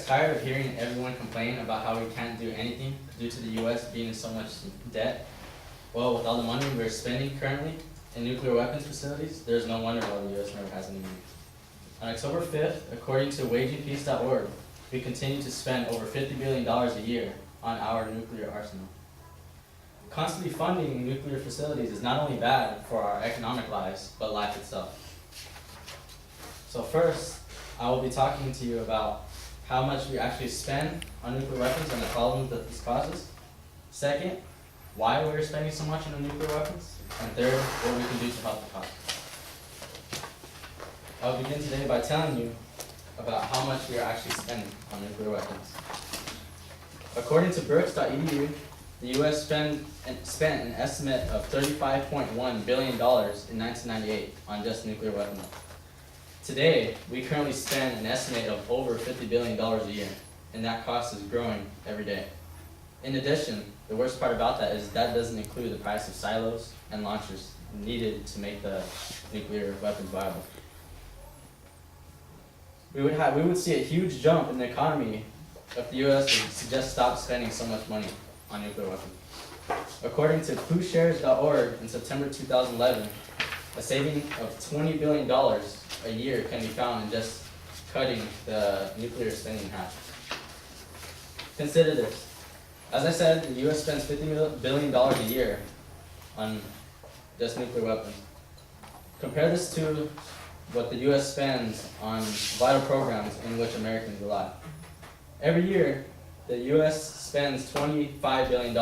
tired of hearing everyone complain about how we can't do anything due to the U.S. being in so much debt? Well, with all the money we're spending currently in nuclear weapons facilities, there's no wonder why the U.S. never has any money. On October 5th, according to wagingpeace.org, we continue to spend over $50 billion a year on our nuclear arsenal. Constantly funding nuclear facilities is not only bad for our economic lives, but life itself. So first, I will be talking to you about how much we actually spend on nuclear weapons and the problems that this causes. Second, why we're spending so much on nuclear weapons. And third, what we can do to help the cause. I will begin today by telling you about how much we are actually spending on nuclear weapons. According to Brooks.edu, the U.S. spent an estimate of $35.1 billion in 1998 on just nuclear weapons. Today, we currently spend an estimate of over $50 billion a year, and that cost is growing every day. In addition, the worst part about that is that doesn't include the price of silos and launchers needed to make the nuclear weapons viable. We would see a huge jump in the economy if the U.S. would just stop spending so much money on nuclear weapons. According to whoshares.org in September 2011, a saving of $20 billion a year can be found in just cutting the nuclear spending in half. Consider this. As I said, the U.S. spends $50 billion a year on just nuclear weapons. Compare this to what the U.S. spends on vital programs in which Americans rely. Every year, the U.S. spends $25 billion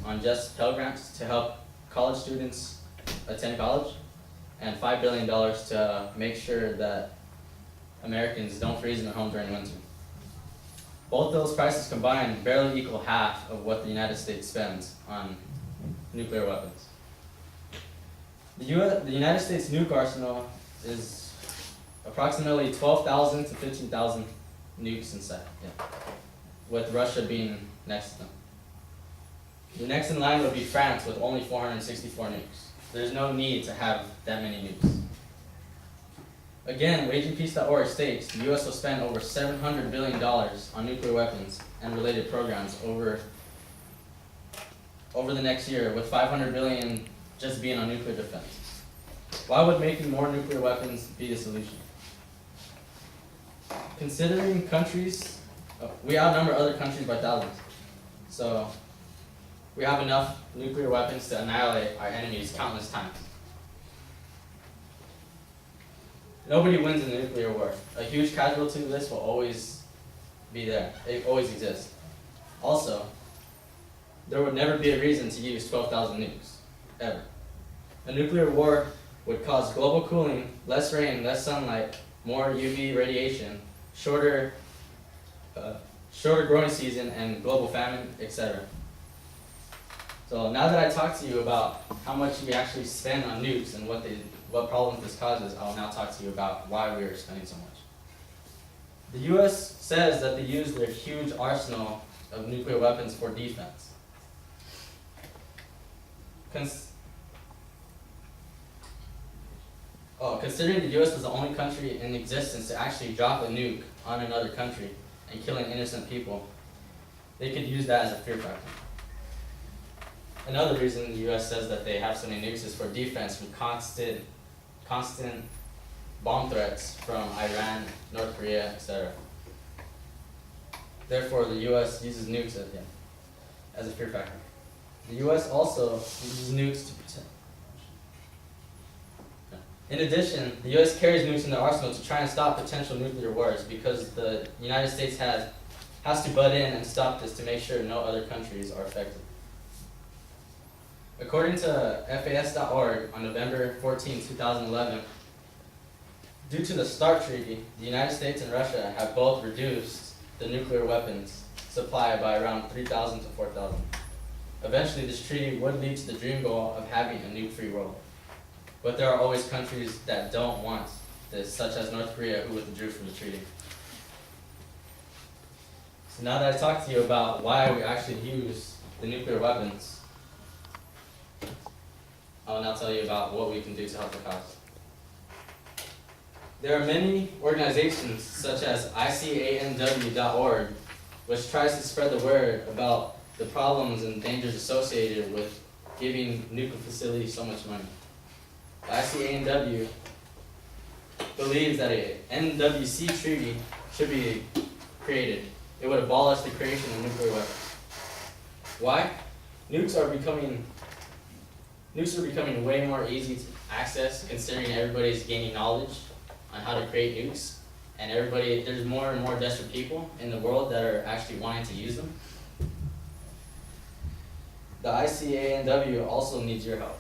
on just Pell Grants to help college students attend college, and $5 billion to make sure that Americans don't freeze in their homes during winter. Both those prices combined barely equal half of what the United States spends on nuclear weapons. The United States nuke arsenal is approximately 12,000 to 15,000 nukes inside, with Russia being next to them. The next in line would be France with only 464 nukes. There's no need to have that many nukes. Again, wagingpeace.org states the U.S. will spend over $700 billion on nuclear weapons and related programs over the next year, with $500 billion just being on nuclear defense. Why would making more nuclear weapons be the solution? Considering countries, we outnumber other countries by thousands. So we have enough nuclear weapons to annihilate our enemies countless times. Nobody wins in a nuclear war. A huge casualty list will always be there. It always exists. Also, there would never be a reason to use 12,000 nukes, ever. A nuclear war would cause global cooling, less rain, less sunlight, more UV radiation, shorter growing season, and global famine, etc. So now that I talked to you about how much we actually spend on nukes and what problems this causes, I'll now talk to you about why we are spending so much. The U.S. says that they use their huge arsenal of nuclear weapons for defense. Considering the U.S. was the only country in existence to actually drop a nuke on another country and killing innocent people, they could use that as a fear factor. Another reason the U.S. says that they have so many nukes is for defense from constant bomb threats from Iran, North Korea, etc. Therefore, the U.S. uses nukes as a fear factor. The U.S. also uses nukes to protect. In addition, the U.S. carries nukes in their arsenal to try and stop potential nuclear wars because the United States has to butt in and stop this to make sure no other countries are affected. According to FAS.org on November 14, 2011, due to the START Treaty, the United States and Russia have both reduced the nuclear weapons supply by around 3,000 to 4,000. Eventually, this treaty would lead to the dream goal of having a nuke-free world. But there are always countries that don't want this, such as North Korea, who withdrew from the treaty. So now that I talked to you about why we actually use the nuclear weapons, I will now tell you about what we can do to help the cause. There are many organizations such as ICANW.org which tries to spread the word about the problems and dangers associated with giving nuclear facilities so much money. The ICANW believes that an NWC treaty should be created. It would abolish the creation of nuclear weapons. Why? Nukes are becoming way more easy to access, considering everybody's gaining knowledge on how to create nukes, and there's more and more desperate people in the world that are actually wanting to use them. The ICANW also needs your help.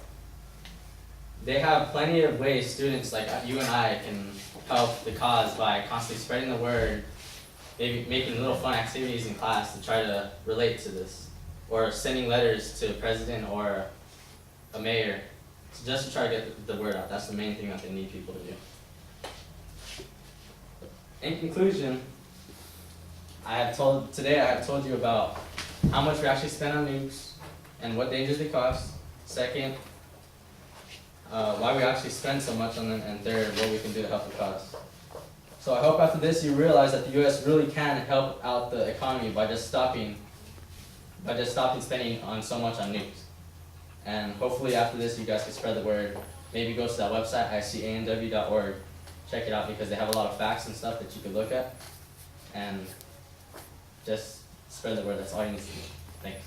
They have plenty of ways students like you and I can help the cause by constantly spreading the word, maybe making little fun activities in class to try to relate to this, or sending letters to a president or a mayor, just to try to get the word out. That's the main thing that they need people to do. In conclusion, I have told you about how much we actually spend on nukes and what dangers they cause. Second, why we actually spend so much on them, and third, what we can do to help the cause. So I hope after this you realize that the U.S. really can help out the economy by just stopping spending on so much on nukes. And hopefully after this you guys can spread the word. Maybe go to that website, ICANW.org. Check it out because they have a lot of facts and stuff that you can look at. And just spread the word. That's all you need to do. Thanks.